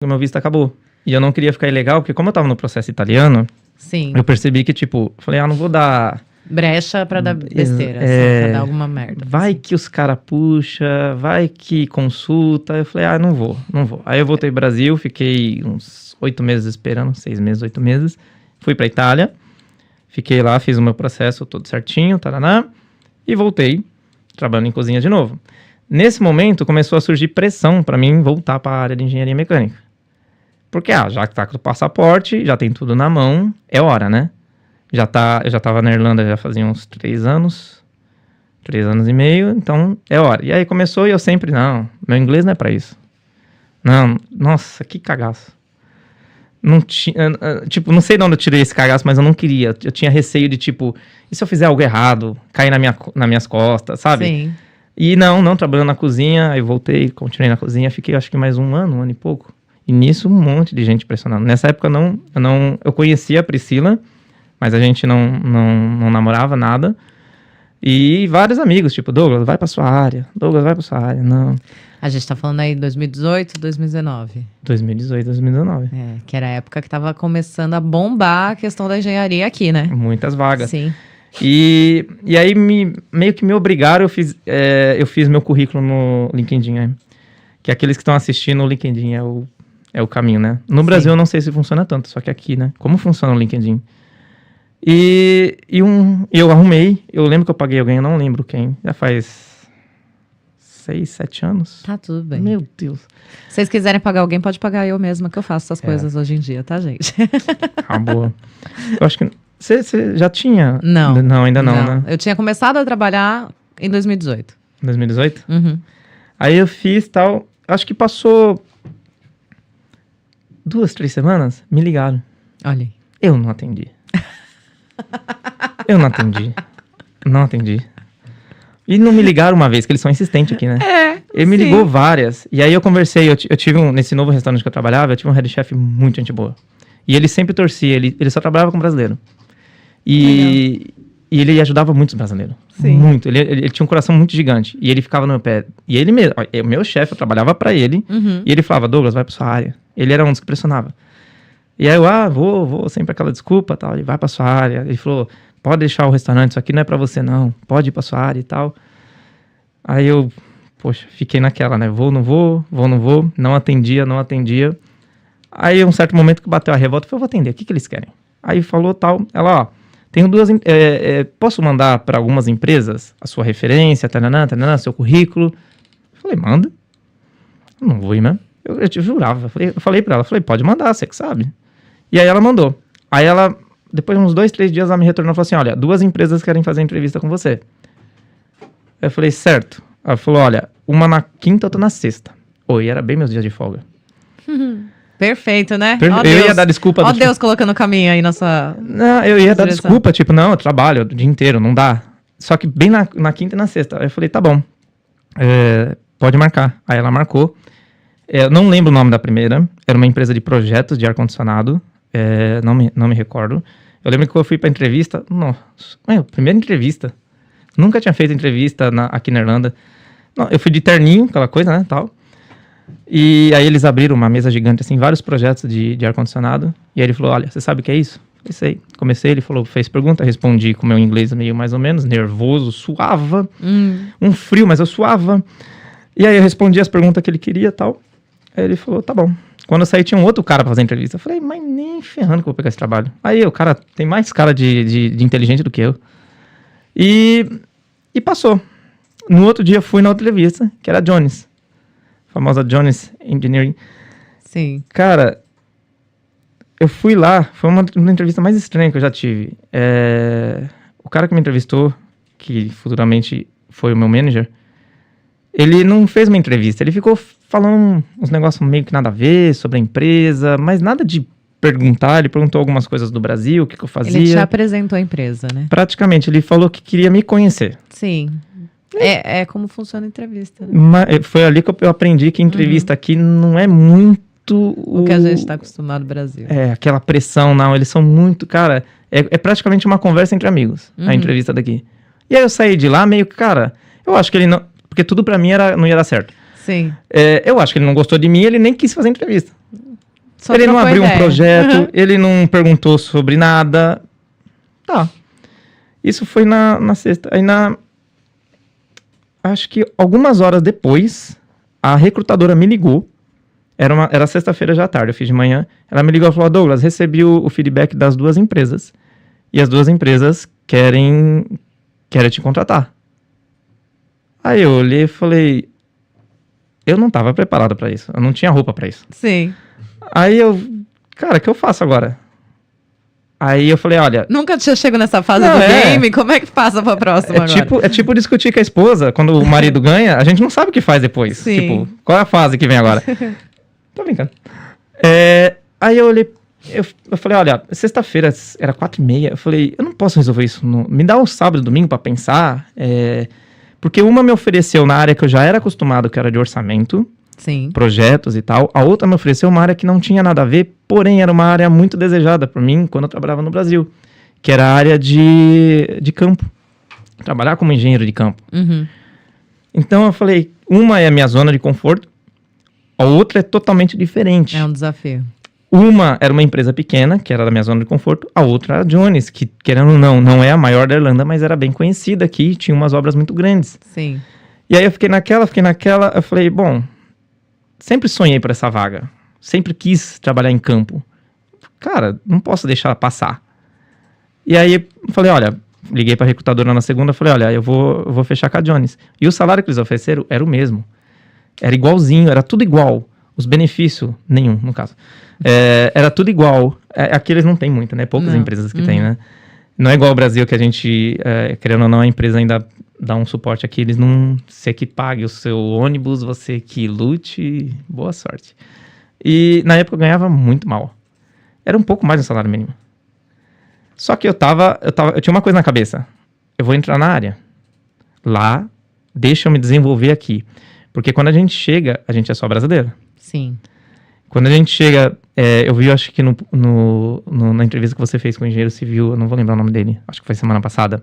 o meu visto acabou. E eu não queria ficar ilegal, porque como eu tava no processo italiano, Sim. eu percebi que, tipo, falei, não vou dar... Brecha pra dar besteira, assim, pra dar alguma merda. Vai assim. que os caras puxam, vai que consulta. Eu falei, não vou. Aí eu voltei pro Brasil, fiquei uns 8 meses esperando, 6 meses, 8 meses. Fui pra Itália, fiquei lá, fiz o meu processo todo certinho, taraná, e voltei, trabalhando em cozinha de novo. Nesse momento, começou a surgir pressão pra mim voltar pra área de engenharia mecânica. Porque, já que tá com o passaporte, já tem tudo na mão, é hora, né? Eu já tava na Irlanda já fazia uns 3 anos e meio, então é hora. E aí começou e eu sempre, meu inglês não é pra isso. Não, nossa, que cagaço. Não tinha, tipo, não sei de onde eu tirei esse cagaço, mas eu não queria. Eu tinha receio de, tipo, e se eu fizer algo errado, cair nas minhas costas, sabe? Sim. E não, trabalhando na cozinha, aí voltei, continuei na cozinha, fiquei acho que mais um ano e pouco. E nisso um monte de gente pressionando. Nessa época eu conhecia a Priscila, mas a gente não namorava nada. E vários amigos, tipo, Douglas, vai pra sua área. Não. A gente tá falando aí 2018, 2019. 2018, 2019. Que era a época que tava começando a bombar a questão da engenharia aqui, né? Muitas vagas. Sim. E aí meio que me obrigaram, eu fiz meu currículo no LinkedIn, que aqueles que estão assistindo, o LinkedIn é o caminho, né? No Brasil eu não sei se funciona tanto, só que aqui, né? Como funciona o LinkedIn? E eu arrumei, eu lembro que eu paguei alguém, eu não lembro quem, já faz 6, 7 anos. Tá tudo bem. Meu Deus. Se vocês quiserem pagar alguém, pode pagar eu mesma, que eu faço essas coisas hoje em dia, tá, gente? Boa. Eu acho que você já tinha? Não. Não, ainda não, né? Eu tinha começado a trabalhar em 2018. 2018? Uhum. Aí eu fiz tal, acho que passou 2, 3 semanas, me ligaram. Olha aí. Eu não atendi. Não atendi. E não me ligaram uma vez, que eles são insistentes aqui, né? Ele me ligou várias. E aí eu conversei, eu tive nesse novo restaurante que eu trabalhava, eu tive um head chef muito gente boa. E ele sempre torcia, ele só trabalhava com brasileiro. E ele ajudava muito os brasileiros. Sim. Muito. Ele tinha um coração muito gigante. E ele ficava no meu pé. E ele mesmo, o meu chefe, eu trabalhava pra ele. Uhum. E ele falava, Douglas, vai pra sua área. Ele era um dos que pressionava. E aí eu, vou, sempre aquela desculpa, tal. Ele vai pra sua área. Ele falou, pode deixar o restaurante, isso aqui não é pra você não. Pode ir pra sua área e tal. Aí eu, poxa, fiquei naquela, né? Vou, não vou. Não atendia. Aí um certo momento que bateu a revolta, eu falei, vou atender, o que eles querem? Aí falou tal, ela, tenho 2, posso mandar para algumas empresas a sua referência, seu currículo? Eu falei, manda. Eu não vou ir mesmo. Eu te jurava, eu falei pra ela, pode mandar, você que sabe. E aí ela mandou. Aí ela, depois de uns 2, 3 dias, ela me retornou e falou assim, olha, 2 empresas querem fazer entrevista com você. Eu falei, certo. Ela falou, olha, uma na quinta, outra na sexta. E era bem meus dias de folga. Perfeito, né? Eu ia dar desculpa. Ó Deus colocando o caminho aí na sua... Não, eu ia dar desculpa, tipo, não, eu trabalho o dia inteiro, não dá. Só que bem na quinta e na sexta. Aí eu falei, tá bom, pode marcar. Aí ela marcou. Eu não lembro o nome da primeira, era uma empresa de projetos de ar-condicionado, não me recordo. Eu lembro que eu fui pra entrevista, nossa, primeira entrevista. Nunca tinha feito entrevista aqui na Irlanda. Não, eu fui de terninho, aquela coisa, né, tal. E aí eles abriram uma mesa gigante, assim, vários projetos de ar-condicionado. E aí ele falou, olha, você sabe o que é isso? Eu sei. Comecei, ele falou, fez pergunta, respondi com o meu inglês meio mais ou menos, nervoso, suava. Um frio, mas eu suava. E aí eu respondi as perguntas que ele queria e tal. Aí ele falou, tá bom. Quando eu saí, tinha um outro cara pra fazer entrevista. Eu falei, mas nem ferrando que eu vou pegar esse trabalho. Aí o cara tem mais cara de inteligente do que eu. E passou. No outro dia, fui na outra entrevista, que era a Jones. Famosa Jones Engineering. Sim. Cara, eu fui lá, foi uma entrevista mais estranha que eu já tive. O cara que me entrevistou, que futuramente foi o meu manager, ele não fez uma entrevista, ele ficou falando uns negócios meio que nada a ver sobre a empresa, mas nada de perguntar, ele perguntou algumas coisas do Brasil, o que eu fazia. Ele te apresentou a empresa, né? Praticamente, ele falou que queria me conhecer. Sim. É como funciona a entrevista. Mas foi ali que eu aprendi que entrevista aqui não é muito... O que a gente está acostumado no Brasil. Aquela pressão, não, eles são muito... Cara, é praticamente uma conversa entre amigos, a entrevista daqui. E aí eu saí de lá meio que, cara, eu acho que ele não... Porque tudo pra mim não ia dar certo. Sim. Eu acho que ele não gostou de mim, ele nem quis fazer entrevista. Só Ele não trocou abriu um ideia. projeto, ele não perguntou sobre nada. Tá. Isso foi na sexta. Aí acho que algumas horas depois, a recrutadora me ligou. Era sexta-feira já à tarde, eu fiz de manhã. Ela me ligou e falou: Douglas, recebi o feedback das 2 empresas. E as 2 empresas querem te contratar. Aí eu olhei e falei: eu não estava preparado para isso. Eu não tinha roupa para isso. Sim. Aí cara, o que eu faço agora? Aí eu falei: olha... Nunca tinha chegado nessa fase Não, do game, como é que passa pra próxima agora? É tipo discutir com a esposa, quando o marido ganha, a gente não sabe o que faz depois. Sim. Tipo, qual é a fase que vem agora? Tô brincando. Aí eu olhei, eu falei: olha, sexta-feira era 4h30, eu falei: eu não posso resolver isso, me dá um sábado e domingo pra pensar, porque uma me ofereceu na área que eu já era acostumado, que era de orçamento, Sim. projetos e tal. A outra me ofereceu uma área que não tinha nada a ver, porém era uma área muito desejada por mim quando eu trabalhava no Brasil, que era a área de campo. Trabalhar como engenheiro de campo. Uhum. Então eu falei, uma é a minha zona de conforto, a outra é totalmente diferente. É um desafio. Uma era uma empresa pequena, que era da minha zona de conforto, a outra era a Jones, que, querendo ou não é a maior da Irlanda, mas era bem conhecida aqui, tinha umas obras muito grandes. Sim. E aí eu fiquei naquela, eu falei: bom, sempre sonhei por essa vaga, sempre quis trabalhar em campo. Cara, não posso deixar passar. E aí eu falei: olha, liguei pra recrutadora na segunda, falei: olha, eu vou fechar com a Jones. E o salário que eles ofereceram era o mesmo. Era igualzinho, era tudo igual. Os benefícios, nenhum, no caso. Era tudo igual. Aqui eles não tem muito, né? Poucas empresas que tem, né? Não é igual ao Brasil, que a gente, querendo ou não, a empresa ainda dá um suporte aqui. Eles não... Você que pague o seu ônibus, você que lute, boa sorte. E na época eu ganhava muito mal. Era um pouco mais do salário mínimo. Só que eu tinha uma coisa na cabeça. Eu vou entrar na área. Lá, deixa eu me desenvolver aqui. Porque quando a gente chega, a gente é só brasileiro. Sim. Quando a gente chega, eu vi, acho que na entrevista que você fez com o engenheiro civil, eu não vou lembrar o nome dele, acho que foi semana passada,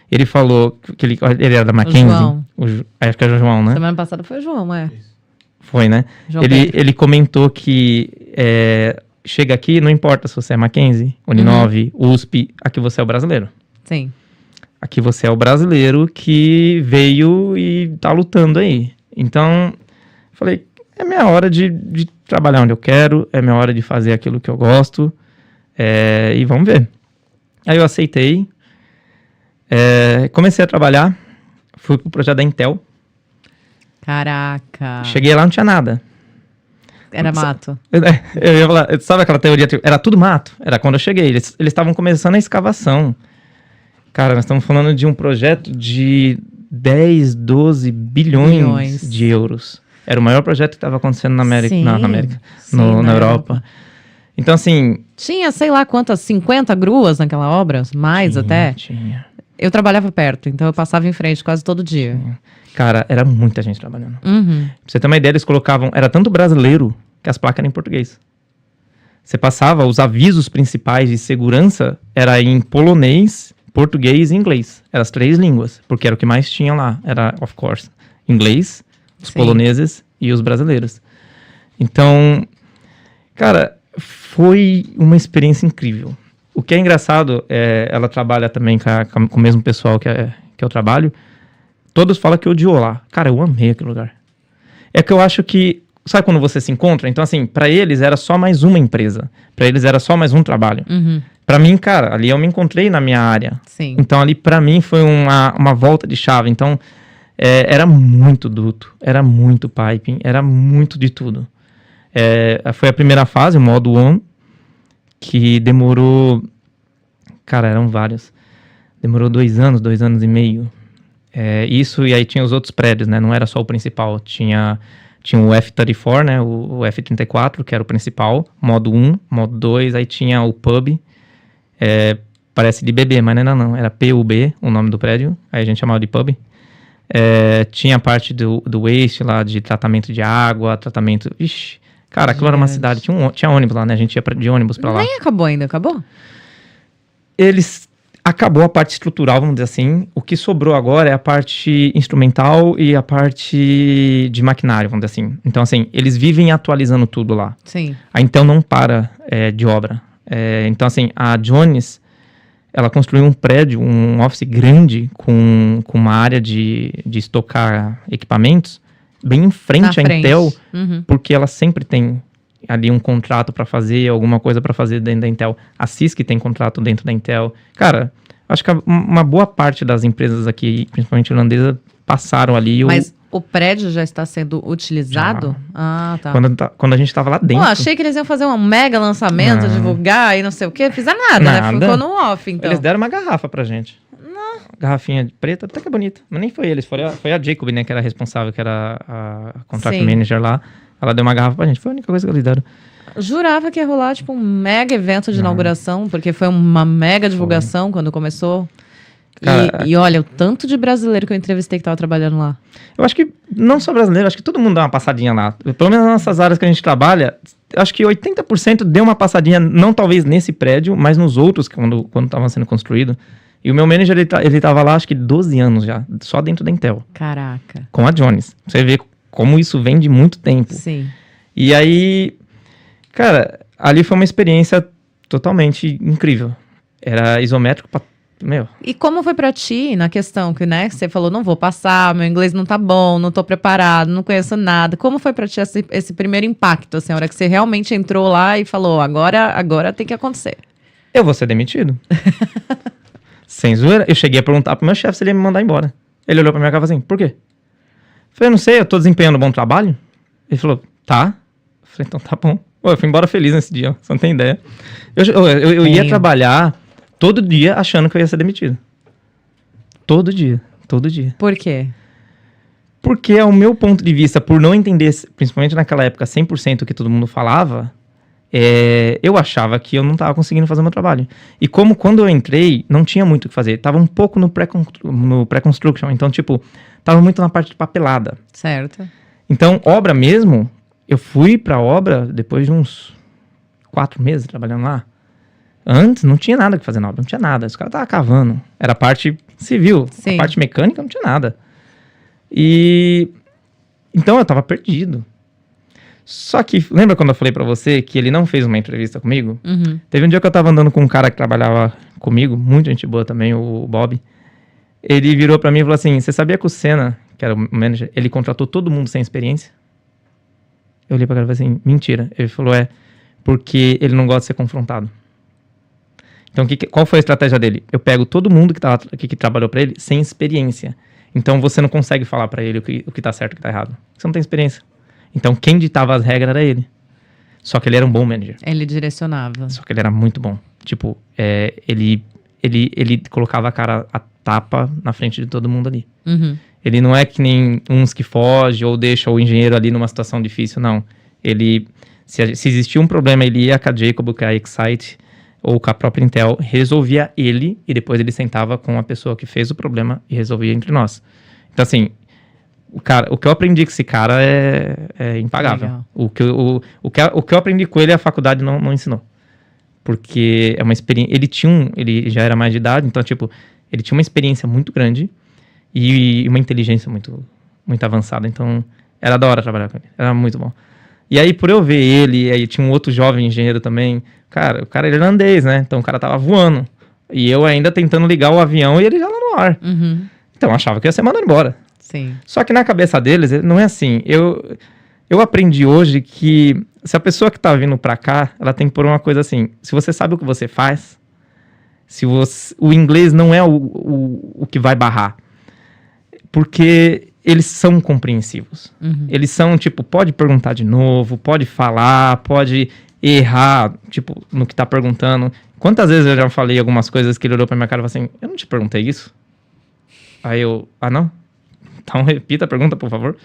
ele falou que ele era da Mackenzie. João. Acho que era o João, né? Semana passada foi o João, Foi, né? João Ele comentou que chega aqui, não importa se você é Mackenzie, Uninove, USP, aqui você é o brasileiro. Sim. Aqui você é o brasileiro que veio e tá lutando aí. Então, falei, é minha hora de trabalhar onde eu quero, é minha hora de fazer aquilo que eu gosto, e vamos ver. Aí eu aceitei, comecei a trabalhar, fui pro projeto da Intel. Caraca. Cheguei lá, não tinha nada. Era mato. Eu ia falar, sabe aquela teoria? Era tudo mato. Era quando eu cheguei. Eles estavam começando a escavação. Cara, nós estamos falando de um projeto de 10, 12 bilhões de euros. Era o maior projeto que estava acontecendo na América. Sim, na América. sim, Na Europa. Então, assim... Tinha, sei lá quantas, 50 gruas naquela obra? Mais até? Tinha. Eu trabalhava perto, então eu passava em frente quase todo dia. Cara, era muita gente trabalhando. Uhum. Pra você ter uma ideia, eles colocavam... Era tanto brasileiro que as placas eram em português. Você passava, os avisos principais de segurança era em polonês, português e inglês. Eram as 3 línguas, porque era o que mais tinha lá. Era, of course, inglês, os poloneses e os brasileiros. Então, cara, foi uma experiência incrível. O que é engraçado, ela trabalha também com o mesmo pessoal que eu trabalho. Todos falam que odiou lá. Cara, eu amei aquele lugar. É que eu acho que... Sabe quando você se encontra? Então, assim, pra eles era só mais uma empresa. Pra eles era só mais um trabalho. Uhum. Pra mim, cara, ali eu me encontrei na minha área. Sim. Então, ali pra mim foi uma volta de chave. Então, era muito duto, era muito piping, era muito de tudo. Foi a primeira fase, o modo 1, que demorou... Cara, eram vários. Demorou 2 anos, 2 anos e meio. Isso, e aí tinha os outros prédios, né? Não era só o principal. Tinha o F-34, né? O F-34, que era o principal. Modo 1, modo 2. Aí tinha o pub. Parece de bebê, mas não. Era PUB, o nome do prédio. Aí a gente chamava de pub. Tinha a parte do waste lá, de tratamento de água, tratamento... Ixi, cara, aquilo era uma cidade. Tinha ônibus lá, né? A gente ia de ônibus pra lá. Nem acabou ainda, acabou? acabou a parte estrutural, vamos dizer assim. O que sobrou agora é a parte instrumental e a parte de maquinário, vamos dizer assim. Então, assim, eles vivem atualizando tudo lá. Sim. A Intel não para de obra. Então, assim, a Jones, ela construiu um prédio, um office grande, com uma área de estocar equipamentos, bem em frente à Intel, porque ela sempre tem ali um contrato para fazer, alguma coisa para fazer dentro da Intel. A Cisco tem contrato dentro da Intel. Cara, acho que uma boa parte das empresas aqui, principalmente holandesas, passaram ali. Mas o prédio já está sendo utilizado? Já. Ah, tá. Quando a gente estava lá dentro. Pô, achei que eles iam fazer um mega lançamento, divulgar e não sei o quê. Fizeram nada, né? Ficou no off, então. Eles deram uma garrafa pra gente. Não. Garrafinha preta, até que é bonita. Mas nem foi eles, foi a Jacob, né, que era responsável, que era a contract manager lá. Ela deu uma garrafa pra gente, foi a única coisa que eles deram. Jurava que ia rolar, tipo, um mega evento de inauguração, porque foi uma mega divulgação quando começou. Cara, e olha, o tanto de brasileiro que eu entrevistei que tava trabalhando lá. Eu acho que, não só brasileiro, acho que todo mundo dá uma passadinha lá. Pelo menos nas nossas áreas que a gente trabalha, acho que 80% deu uma passadinha, não talvez nesse prédio, mas nos outros, quando estavam sendo construídos. E o meu manager, ele tava lá, acho que 12 anos já, só dentro da Intel. Caraca. Com a Jones. Você vê como isso vem de muito tempo. Sim. E aí, cara, ali foi uma experiência totalmente incrível. Era isométrico pra... Meu. E como foi pra ti, na questão que, né, você falou, não vou passar, meu inglês não tá bom, não tô preparado, não conheço nada. Como foi pra ti esse primeiro impacto, assim, a hora que você realmente entrou lá e falou, agora tem que acontecer? Eu vou ser demitido. Sem zoeira. Eu cheguei a perguntar pro meu chefe se ele ia me mandar embora. Ele olhou pra minha cara e falou assim, por quê? Eu falei, não sei, eu tô desempenhando um bom trabalho. Ele falou, tá. Eu falei, então tá bom. Eu fui embora feliz nesse dia, você não tem ideia. Eu ia trabalhar todo dia achando que eu ia ser demitido. Todo dia. Por quê? Porque, ao meu ponto de vista, por não entender, principalmente naquela época, 100% o que todo mundo falava, eu achava que eu não estava conseguindo fazer o meu trabalho. E como quando eu entrei, não tinha muito o que fazer. Tava um pouco no pré-construction. Então, tipo, tava muito na parte de papelada. Certo. Então, obra mesmo, eu fui pra obra depois de uns 4 meses trabalhando lá. Antes não tinha nada que fazer na obra, não tinha nada. Os caras estavam cavando. Era a parte civil, Sim. A parte mecânica não tinha nada. E então eu tava perdido. Só que, lembra quando eu falei pra você que ele não fez uma entrevista comigo? Uhum. Teve um dia que eu tava andando com um cara que trabalhava comigo, muito gente boa também, o Bob. Ele virou pra mim e falou assim, você sabia que o Senna, que era o manager, ele contratou todo mundo sem experiência? Eu olhei pra cara e falei assim, mentira. Ele falou, porque ele não gosta de ser confrontado. Então, qual foi a estratégia dele? Eu pego todo mundo que trabalhou pra ele sem experiência. Então, você não consegue falar pra ele o que tá certo e o que tá errado. Você não tem experiência. Então, quem ditava as regras era ele. Só que ele era um bom manager. Ele direcionava. Só que ele era muito bom. Tipo, ele colocava a tapa na frente de todo mundo ali. Uhum. Ele não é que nem uns que fogem ou deixa o engenheiro ali numa situação difícil, não. Se existia um problema, ele ia com a Jacob, com a Excite ou com a própria Intel, resolvia ele e depois ele sentava com a pessoa que fez o problema e resolvia entre nós. Então, assim, o que eu aprendi com esse cara é impagável. O que eu aprendi com ele, a faculdade não ensinou. Porque é uma experiência... Ele já era mais de idade, então, tipo, ele tinha uma experiência muito grande e uma inteligência muito, muito avançada. Então, era da hora trabalhar com ele. Era muito bom. E aí, por eu ver ele, aí tinha um outro jovem engenheiro também. Cara, o cara é irlandês, né? Então, o cara tava voando. E eu ainda tentando ligar o avião e ele já lá no ar. Uhum. Então, eu achava que ia ser mandado embora. Sim. Só que na cabeça deles, não é assim. Eu aprendi hoje que se a pessoa que tá vindo pra cá, ela tem que pôr uma coisa assim. Se você sabe o que você faz, o inglês não é o que vai barrar. Porque eles são compreensivos. Uhum. Eles são, tipo, pode perguntar de novo, pode falar, pode errar, tipo, no que tá perguntando. Quantas vezes eu já falei algumas coisas que ele olhou pra minha cara e falou assim, eu não te perguntei isso? Aí eu, não? Então repita a pergunta, por favor.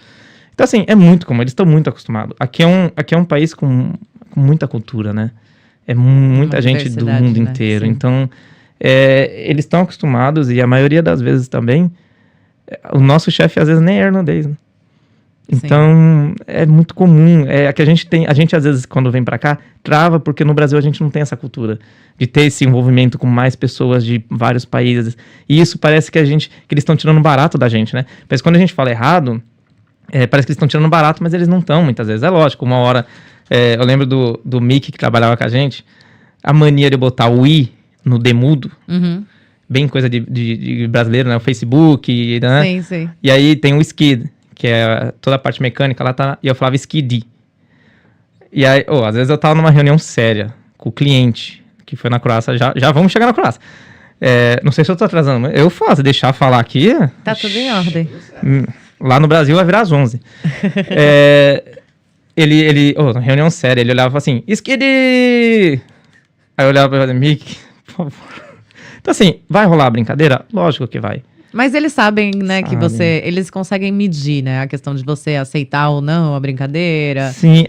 Então, assim, é muito comum, eles estão muito acostumados. Aqui é um país com muita cultura, né? É muita gente do mundo inteiro. Sim. Então, eles estão acostumados e a maioria das vezes também, o nosso chefe às vezes nem é irlandês, né? Então, é muito comum. É que a gente às vezes, quando vem pra cá, trava, porque no Brasil a gente não tem essa cultura de ter esse envolvimento com mais pessoas de vários países. E isso parece que eles estão tirando barato da gente, né? Mas quando a gente fala errado, parece que eles estão tirando barato, mas eles não estão, muitas vezes. É lógico, uma hora... eu lembro do Mickey, que trabalhava com a gente, a mania de botar o i no demudo, bem coisa de brasileiro, né? O Facebook, né? Sim. E aí tem o skid, que é toda a parte mecânica, lá tá, e eu falava skid. E aí, às vezes eu tava numa reunião séria com o cliente, que foi na Croácia, já vamos chegar na Croácia. Não sei se eu tô atrasando, mas eu faço, deixar falar aqui... Tá tudo em ordem. Lá no Brasil vai virar às 11. Na reunião séria, ele olhava assim, skid! Aí eu olhava pra ele, Mickey, por favor. Então assim, vai rolar a brincadeira? Lógico que vai. Mas eles sabem, né, que eles conseguem medir, né, a questão de você aceitar ou não a brincadeira. Sim,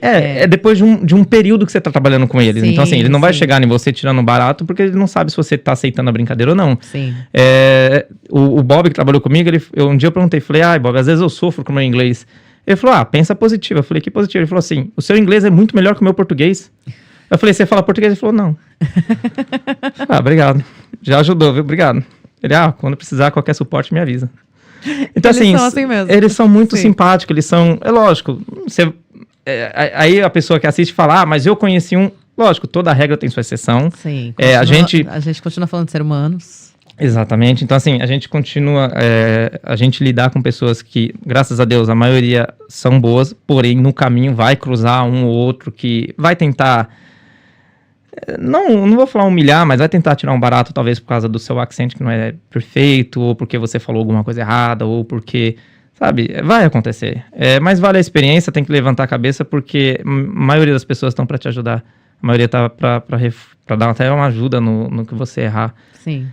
depois de um período que você tá trabalhando com eles. Sim, então assim, ele não vai chegar em você tirando barato, porque ele não sabe se você tá aceitando a brincadeira ou não. Sim. O Bob, que trabalhou comigo, um dia eu perguntei, falei, Bob, às vezes eu sofro com o meu inglês. Ele falou, pensa positivo. Eu falei, que positivo? Ele falou assim, o seu inglês é muito melhor que o meu português. Eu falei, você fala português? Ele falou, não. Obrigado. Já ajudou, viu? Obrigado. Ele, quando precisar, qualquer suporte, me avisa. Então, eles são assim mesmo. Eles são muito simpáticos, eles são... É lógico, aí a pessoa que assiste fala, mas eu conheci um... Lógico, toda regra tem sua exceção. Sim. A gente continua falando de ser humanos. Exatamente. Então, assim, a gente continua... a gente lidar com pessoas que, graças a Deus, a maioria são boas, porém, no caminho vai cruzar um ou outro que vai tentar... Não vou falar humilhar, mas vai tentar tirar um barato, talvez por causa do seu accent que não é perfeito, ou porque você falou alguma coisa errada, ou porque, sabe, vai acontecer. Mas vale a experiência, tem que levantar a cabeça, porque a maioria das pessoas estão para te ajudar. A maioria tá para dar até uma ajuda no que você errar. Sim.